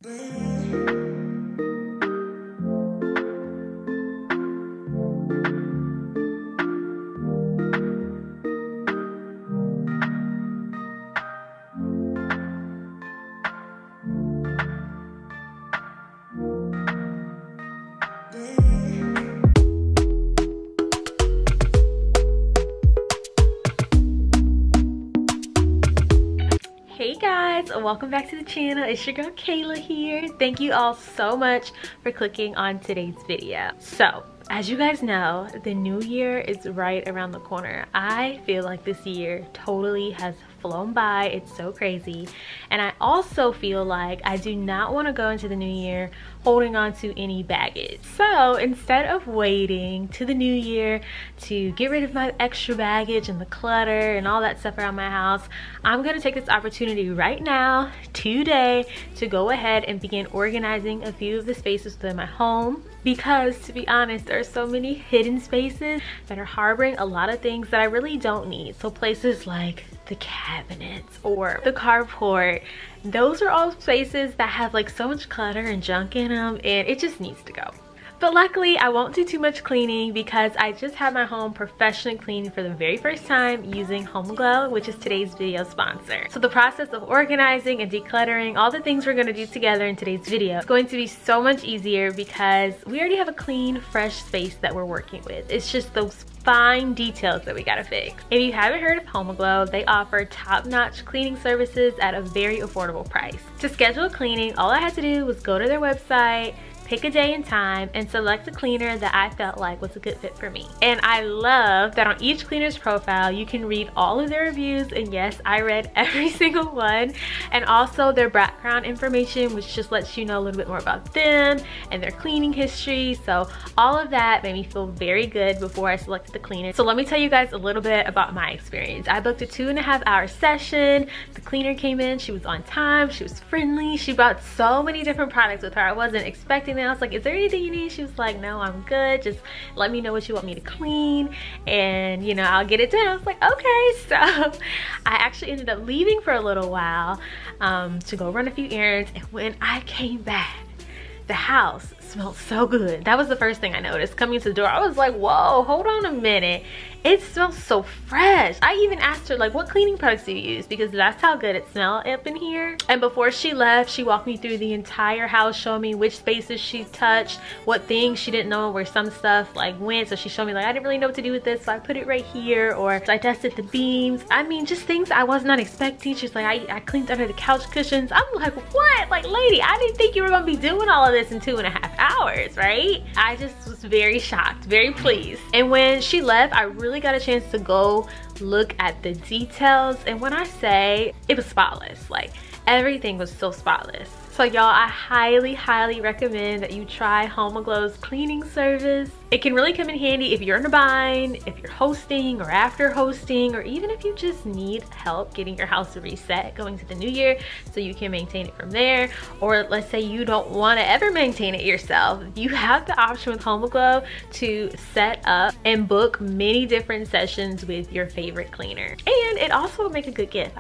Hey guys, welcome back to the channel. It's your girl Kayla here. Thank you all so much for clicking on today's video. So, as you guys know, the new year is right around the corner. I feel like this year totally has flown by. It's so crazy. And I also feel like I do not want to go into the new year holding on to any baggage. So instead of waiting to the new year to get rid of my extra baggage and the clutter and all that stuff around my house, I'm going to take this opportunity right now, today, to go ahead and begin organizing a few of the spaces within my home. Because to be honest, there are so many hidden spaces that are harboring a lot of things that I really don't need. So places like the cabinets or the carport, those are all spaces that have like so much clutter and junk in them, and it just needs to go. But luckily, I won't do too much cleaning because I just had my home professionally cleaned for the very first time using Home Glow, which is today's video sponsor. So the process of organizing and decluttering, all the things we're going to do together in today's video, is going to be so much easier because we already have a clean, fresh space that we're working with. It's just those fine details that we gotta fix. If you haven't heard of Home Glow, they offer top-notch cleaning services at a very affordable price. To schedule a cleaning, all I had to do was go to their website, pick a day and time, and select a cleaner that I felt like was a good fit for me. And I love that on each cleaner's profile, you can read all of their reviews, and yes, I read every single one, and also their background information, which just lets you know a little bit more about them and their cleaning history. So all of that made me feel very good before I selected the cleaner. So let me tell you guys a little bit about my experience. I booked a 2.5-hour session. The cleaner came in, she was on time, she was friendly, she brought so many different products with her. I wasn't expecting. I was like, is there anything you need? She was like, no, I'm good. Just let me know what you want me to clean and, you know, I'll get it done. I was like, okay. So I actually ended up leaving for a little while to go run a few errands. And when I came back, the house smelled so good. That was the first thing I noticed. Coming to the door, I was like, whoa, hold on a minute. It smells so fresh. I even asked her, like, what cleaning products do you use? Because that's how good it smelled up in here. And before she left, she walked me through the entire house, showing me which spaces she touched, what things she didn't know where some stuff like went. So she showed me like, I didn't really know what to do with this, so I put it right here. Or I dusted the beams. I mean, just things I was not expecting. She's like, I cleaned under the couch cushions. I'm like, what? Like, lady, I didn't think you were gonna be doing all of this in 2.5 hours, right? I just was very shocked, very pleased. And when she left, I really got a chance to go look at the details, and when I say it was spotless, like everything was so spotless. So y'all, I highly recommend that you try Home Glow's cleaning service. It can really come in handy if you're in a bind, if you're hosting or after hosting, or even if you just need help getting your house reset going to the new year so you can maintain it from there. Or let's say you don't want to ever maintain it yourself. You have the option with Home Glow to set up and book many different sessions with your favorite cleaner. And it also would make a good gift.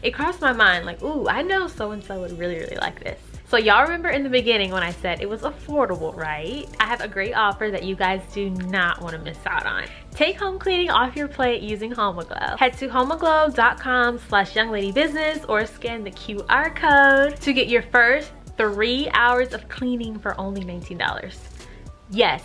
It crossed my mind like, ooh, I know so-and-so would really like this. So y'all remember in the beginning when I said it was affordable, right? I have a great offer that you guys do not want to miss out on. Take home cleaning off your plate using Home Glow. Head to homeglow.com/youngladybusiness or scan the QR code to get your first 3 hours of cleaning for only $19. Yes,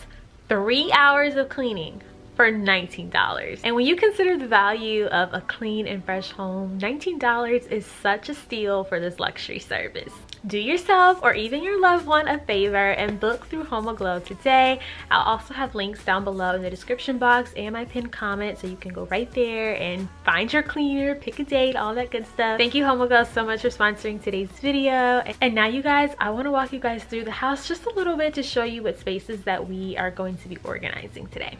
3 hours of cleaning for $19. And when you consider the value of a clean and fresh home, $19 is such a steal for this luxury service. Do yourself or even your loved one a favor and book through Home Glow today. I'll also have links down below in the description box and my pinned comment, so you can go right there and find your cleaner, pick a date, all that good stuff. Thank you, Home Glow, so much for sponsoring today's video. And now you guys, I want to walk you guys through the house just a little bit to show you what spaces that we are going to be organizing today.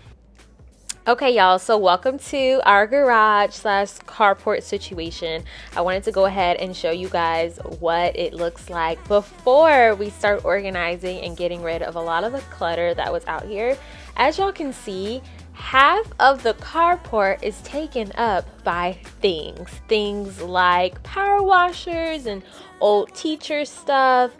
Okay, y'all, so welcome to our garage slash carport situation. I wanted to go ahead and show you guys what it looks like before we start organizing and getting rid of a lot of the clutter that was out here. As y'all can see, half of the carport is taken up by things like power washers and old teacher stuff,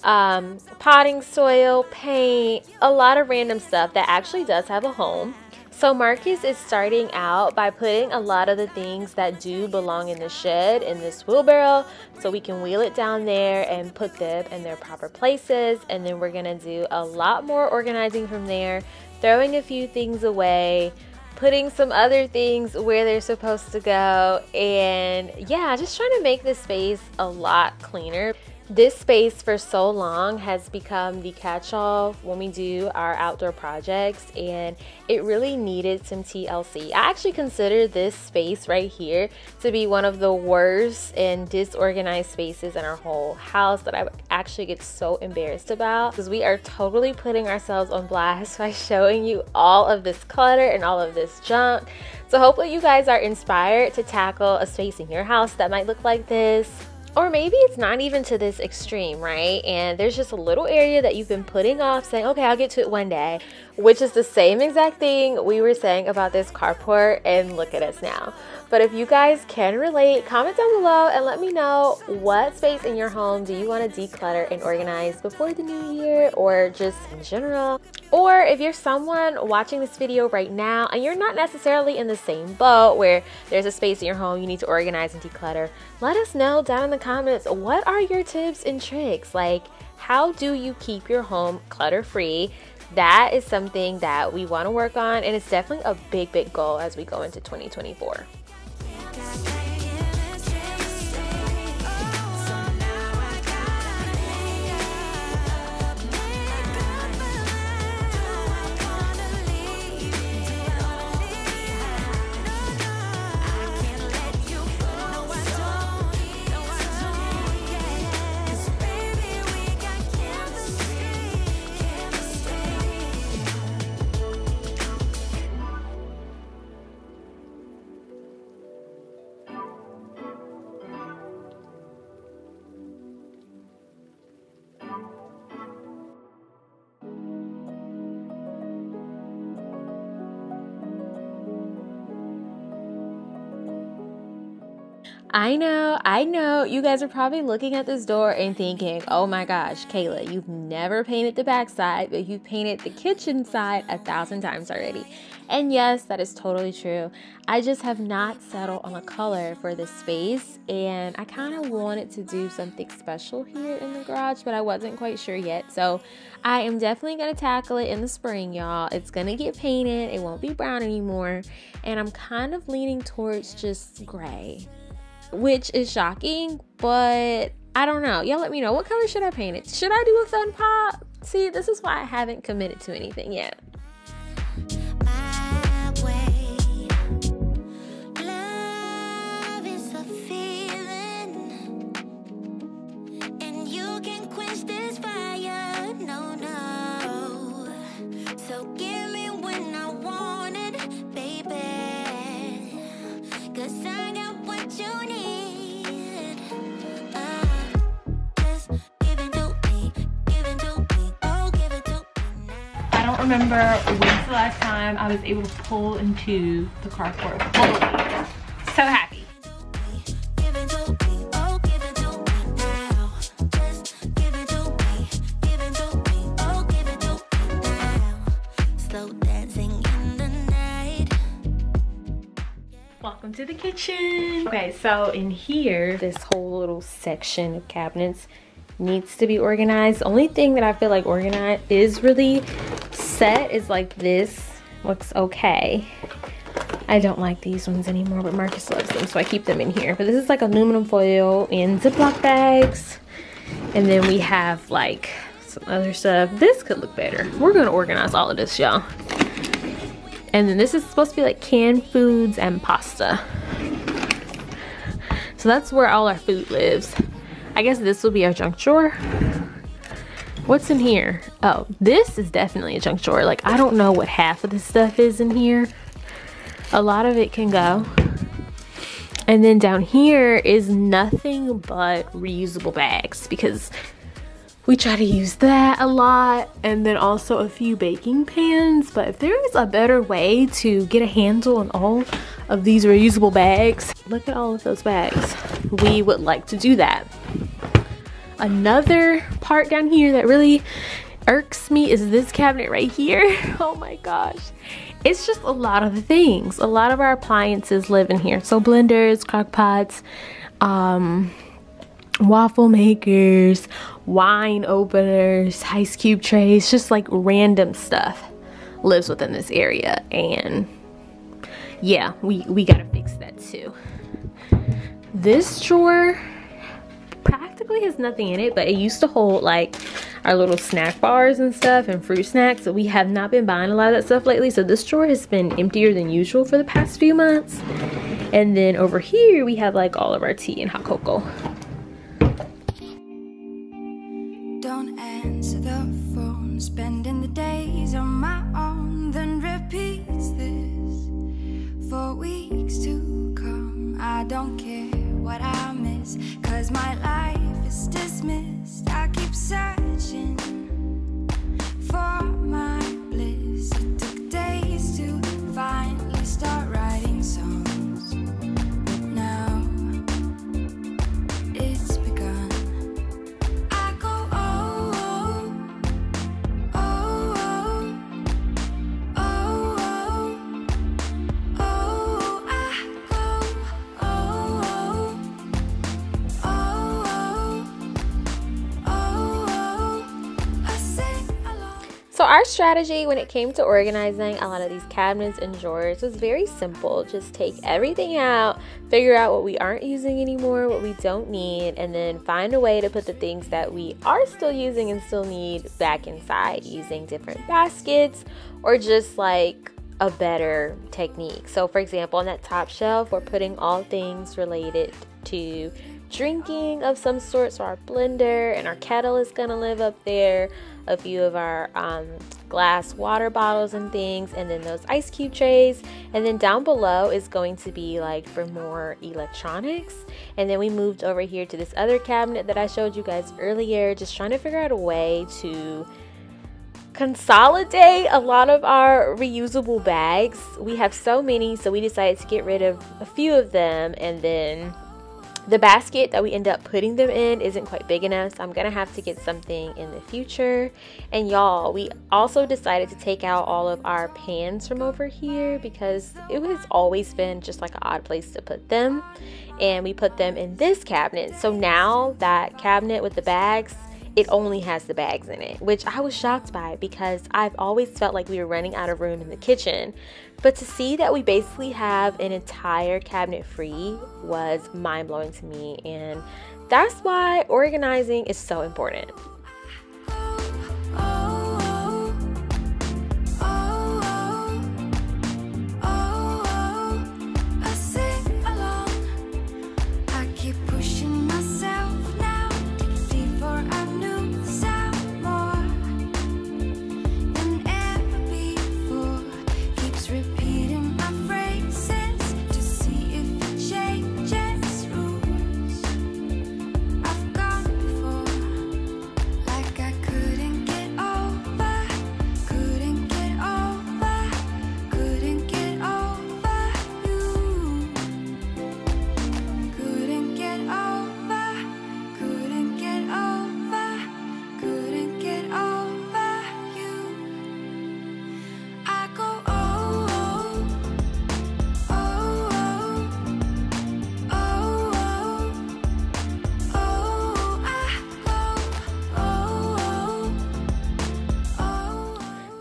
potting soil, paint, a lot of random stuff that actually does have a home. So Marcus is starting out by putting a lot of the things that do belong in the shed in this wheelbarrow, so we can wheel it down there and put them in their proper places. And then we're gonna do a lot more organizing from there, throwing a few things away, putting some other things where they're supposed to go, and yeah, just trying to make this space a lot cleaner. This space for so long has become the catch-all when we do our outdoor projects, and it really needed some TLC. I actually consider this space right here to be one of the worst and disorganized spaces in our whole house that I actually get so embarrassed about, because we are totally putting ourselves on blast by showing you all of this clutter and all of this junk. So hopefully you guys are inspired to tackle a space in your house that might look like this. Or maybe it's not even to this extreme, right? And there's just a little area that you've been putting off, saying, okay, I'll get to it one day, which is the same exact thing we were saying about this carport, and look at us now. But if you guys can relate, comment down below and let me know, what space in your home do you want to declutter and organize before the new year, or just in general? Or if you're someone watching this video right now and you're not necessarily in the same boat where there's a space in your home you need to organize and declutter, let us know down in the comments, what are your tips and tricks? Like, how do you keep your home clutter-free? That is something that we want to work on, and it's definitely a big goal as we go into 2024. I know, you guys are probably looking at this door and thinking, oh my gosh, Kayla, you've never painted the backside, but you've painted the kitchen side 1,000 times already. And yes, that is totally true. I just have not settled on a color for this space, and I kind of wanted to do something special here in the garage, but I wasn't quite sure yet. So I am definitely going to tackle it in the spring, y'all. It's going to get painted. It won't be brown anymore. And I'm kind of leaning towards just gray, which is shocking, but I don't know. Y'all let me know, what color should I paint it? Should I do a fun pop? See, this is why I haven't committed to anything yet. I don't remember when's the last time I was able to pull into the carport fully. So happy. Welcome to the kitchen. Okay, so in here, this whole little section of cabinets needs to be organized. The only thing that I feel like organized is really set is like this. Looks okay. I don't like these ones anymore, but Marcus loves them, so I keep them in here. But this is like aluminum foil in Ziploc bags. And then we have like some other stuff. This could look better. We're gonna organize all of this, y'all. And then this is supposed to be like canned foods and pasta. So that's where all our food lives. I guess this will be our junk drawer. What's in here? Oh, this is definitely a junk drawer. Like, I don't know what half of this stuff is in here. A lot of it can go. And then down here is nothing but reusable bags, because we try to use that a lot. And then also a few baking pans. But if there is a better way to get a handle on all of these reusable bags, look at all of those bags. We would like to do that. Another part down here that really irks me is this cabinet right here. Oh my gosh. It's just a lot of the things. A lot of our appliances live in here. So blenders, crock pots, waffle makers, wine openers, ice cube trays, just like random stuff lives within this area. And yeah, we gotta fix that too. This drawer practically has nothing in it, but it used to hold like our little snack bars and stuff and fruit snacks. So we have not been buying a lot of that stuff lately. So this drawer has been emptier than usual for the past few months. And then over here we have like all of our tea and hot cocoa. Don't answer the phone, spending the days on my own, then repeats this for weeks to come. I don't care what I miss, 'cause my life is dismissed. I keep searching for my bliss. It took days to finally start writing songs, but now it's begun. I go oh, oh, oh, oh, oh, oh, oh, I go oh, oh, oh, I sing along. So our strategy when it came to organizing a lot of these cabinets and drawers was very simple. Just take everything out, figure out what we aren't using anymore, what we don't need, and then find a way to put the things that we are still using and still need back inside using different baskets or just like a better technique. So for example, on that top shelf, we're putting all things related to drinking of some sort. So our blender and our kettle is gonna live up there, a few of our glass water bottles and things, and then those ice cube trays. And then down below is going to be like for more electronics. And then we moved over here to this other cabinet that I showed you guys earlier, just trying to figure out a way to consolidate a lot of our reusable bags. We have so many, so we decided to get rid of a few of them, and then the basket that we end up putting them in isn't quite big enough, so I'm gonna have to get something in the future. And y'all, we also decided to take out all of our pans from over here because it has always been just like an odd place to put them, and we put them in this cabinet. So now that cabinet with the bags, it only has the bags in it, which I was shocked by because I've always felt like we were running out of room in the kitchen. But to see that we basically have an entire cabinet free was mind-blowing to me, and that's why organizing is so important.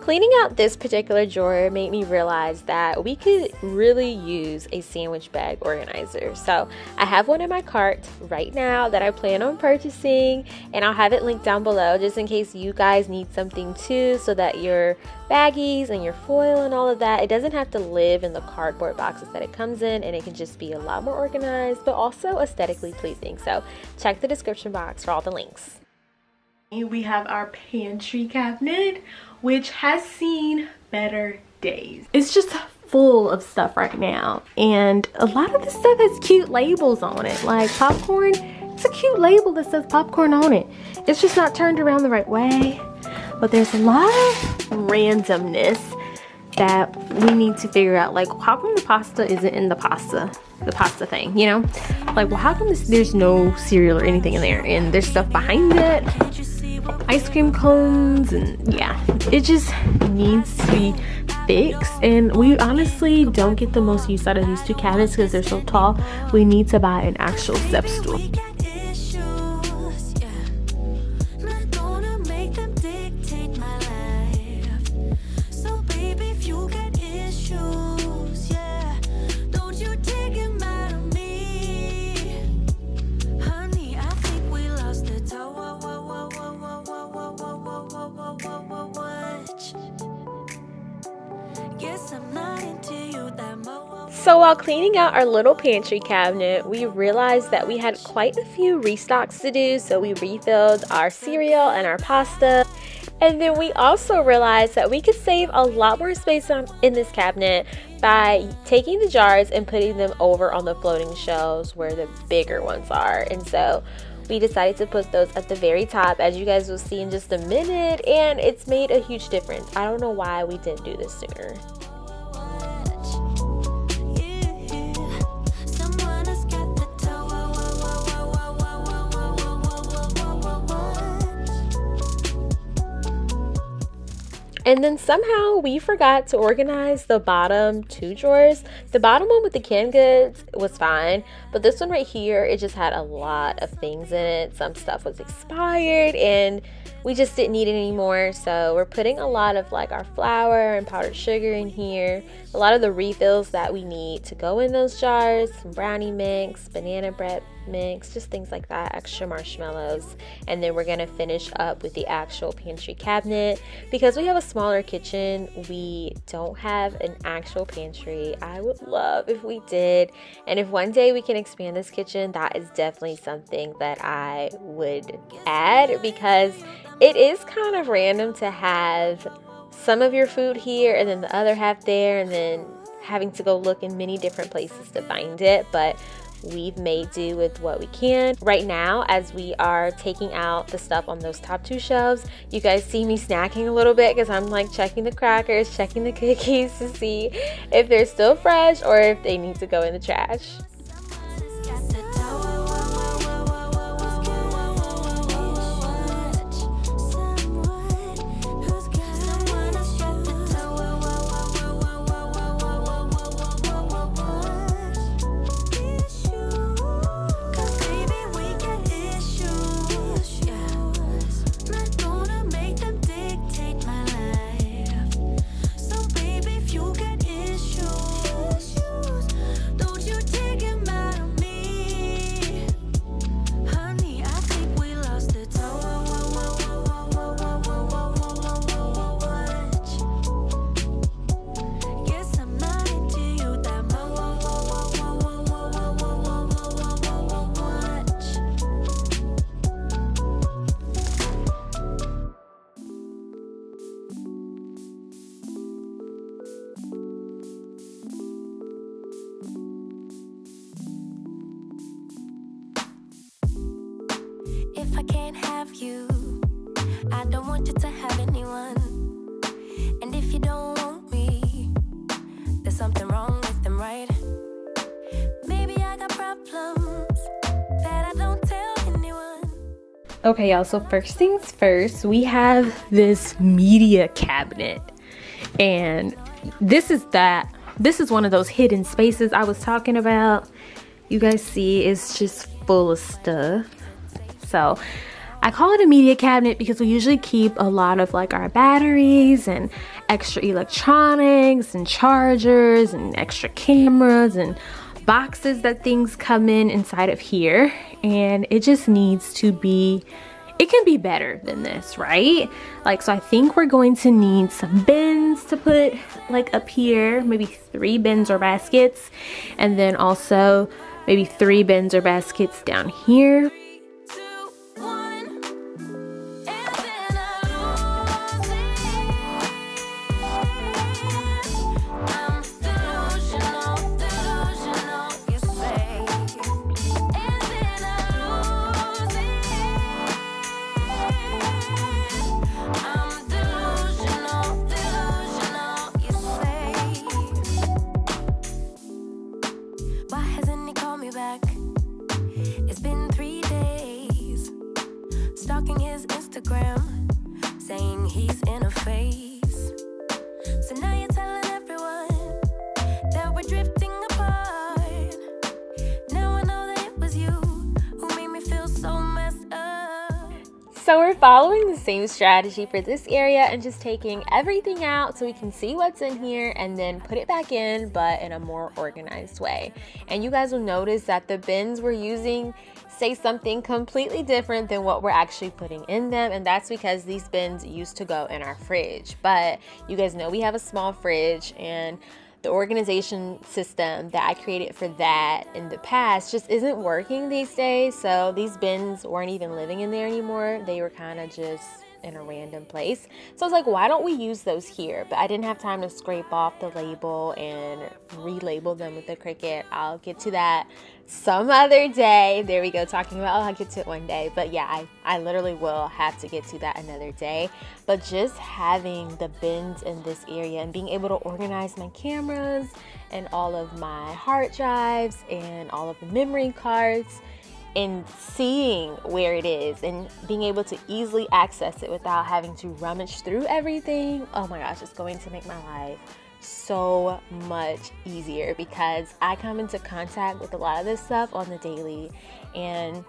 Cleaning out this particular drawer made me realize that we could really use a sandwich bag organizer. So I have one in my cart right now that I plan on purchasing, and I'll have it linked down below just in case you guys need something too, so that your baggies and your foil and all of that, it doesn't have to live in the cardboard boxes that it comes in, and it can just be a lot more organized but also aesthetically pleasing. So check the description box for all the links. We have our pantry cabinet, which has seen better days. It's just full of stuff right now, and a lot of the stuff has cute labels on it, like popcorn. It's a cute label that says popcorn on it. It's just not turned around the right way, but there's a lot of randomness that we need to figure out, like how come the pasta isn't in the pasta the pasta thing, you know? Like, well, how come there's no cereal or anything in there? And there's stuff behind it, ice cream cones, and yeah, it just needs to be fixed. And we honestly don't get the most use out of these two cabinets because they're so tall. We need to buy an actual step stool. So while cleaning out our little pantry cabinet, we realized that we had quite a few restocks to do, so we refilled our cereal and our pasta. And then we also realized that we could save a lot more space in this cabinet by taking the jars and putting them over on the floating shelves where the bigger ones are. And so we decided to put those at the very top, as you guys will see in just a minute, and it's made a huge difference. I don't know why we didn't do this sooner. And then somehow we forgot to organize the bottom two drawers. The bottom one with the canned goods was fine, but this one right here, it just had a lot of things in it. Some stuff was expired and we just didn't need it anymore. So we're putting a lot of like our flour and powdered sugar in here. A lot of the refills that we need to go in those jars, some brownie mix, banana bread mix, just things like that, extra marshmallows. And then we're gonna finish up with the actual pantry cabinet. Because we have a smaller kitchen, we don't have an actual pantry. I would love if we did, and if one day we can expand this kitchen, that is definitely something that I would add, because it is kind of random to have some of your food here and then the other half there, and then having to go look in many different places to find it. But we've made do with what we can. Right now, as we are taking out the stuff on those top two shelves, you guys see me snacking a little bit because I'm like checking the crackers, checking the cookies to see if they're still fresh or if they need to go in the trash. If I can't have you, I don't want you to have anyone. And if you don't want me, there's something wrong with them, right? Maybe I got problems that I don't tell anyone. Okay, y'all, so first things first, we have this media cabinet. And this is one of those hidden spaces I was talking about. You guys see, it's just full of stuff. So I call it a media cabinet because we usually keep a lot of like our batteries and extra electronics and chargers and extra cameras and boxes that things come inside of here. And it just needs to be, it can be better than this, right? Like, so I think we're going to need some bins to put like up here, maybe 3 bins or baskets, and then also maybe 3 bins or baskets down here. Why hasn't So we're following the same strategy for this area and just taking everything out so we can see what's in here and then put it back in, but in a more organized way. And you guys will notice that the bins we're using say something completely different than what we're actually putting in them, and that's because these bins used to go in our fridge. But you guys know we have a small fridge, and the organization system that I created for that in the past just isn't working these days. So these bins weren't even living in there anymore. They were kind of just in a random place. So I was like, why don't we use those here? But I didn't have time to scrape off the label and relabel them with the Cricut. I'll get to that some other day. There we go, talking about, I'll get to it one day. But yeah, I literally will have to get to that another day. But just having the bins in this area and being able to organize my cameras and all of my hard drives and all of the memory cards, and seeing where it is and being able to easily access it without having to rummage through everything, oh my gosh, it's going to make my life so much easier, because I come into contact with a lot of this stuff on the daily, and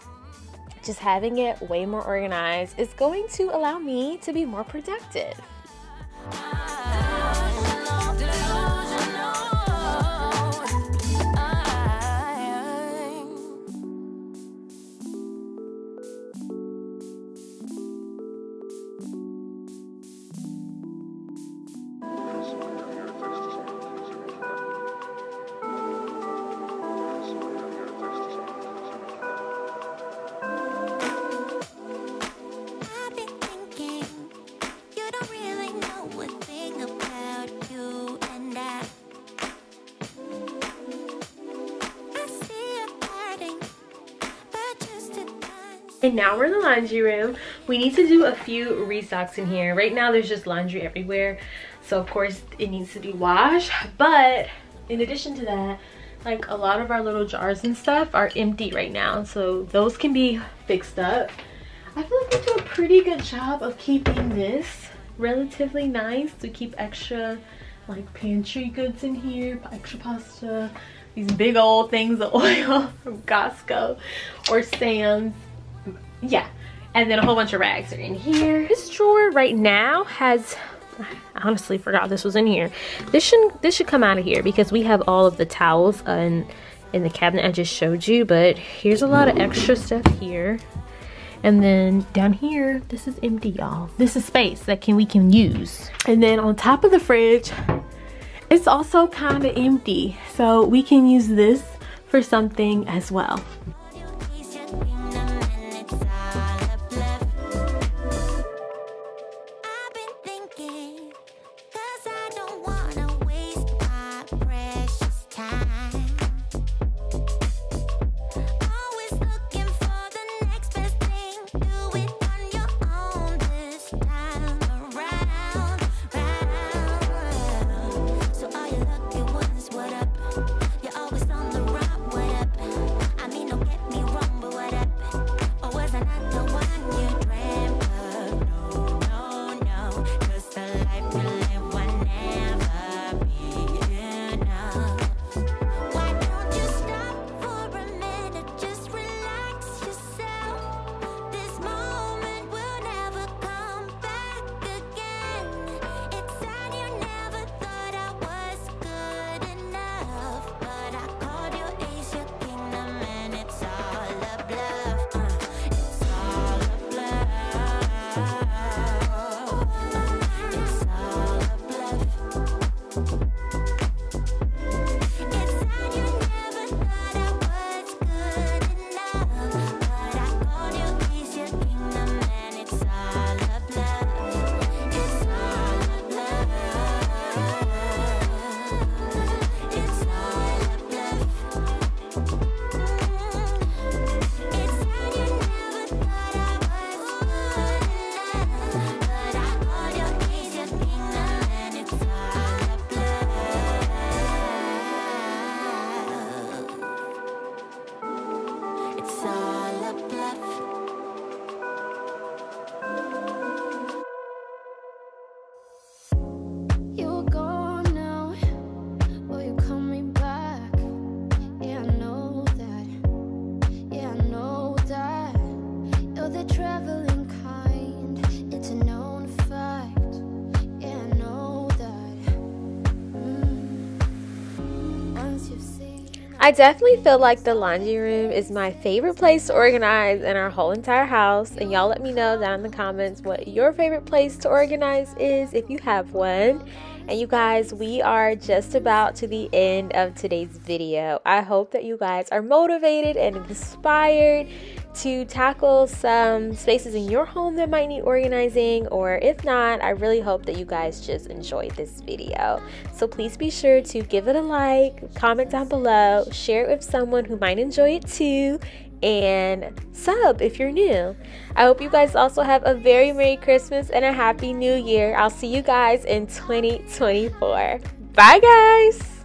just having it way more organized is going to allow me to be more productive. And now we're in the laundry room. We need to do a few restocks in here. Right now there's just laundry everywhere, so of course it needs to be washed. But in addition to that, like, a lot of our little jars and stuff are empty right now, so those can be fixed up. I feel like we do a pretty good job of keeping this relatively nice, to keep extra like pantry goods in here, extra pasta, these big old things of oil from Costco or Sam's. Yeah, and then a whole bunch of rags are in here. This drawer right now has, I honestly forgot this was in here. This should come out of here, because we have all of the towels in the cabinet I just showed you. But here's a lot of extra stuff here, and then down here this is empty, y'all. This is space that we can use. And then on top of the fridge, it's also kind of empty, so we can use this for something as well. I definitely feel like the laundry room is my favorite place to organize in our whole entire house, and y'all let me know down in the comments what your favorite place to organize is if you have one. And you guys, we are just about to the end of today's video. I hope that you guys are motivated and inspired to tackle some spaces in your home that might need organizing, or if not, I really hope that you guys just enjoyed this video. So please be sure to give it a like, comment down below, share it with someone who might enjoy it too, and sub if you're new. I hope you guys also have a very Merry Christmas and a Happy New Year. I'll see you guys in 2024. Bye guys!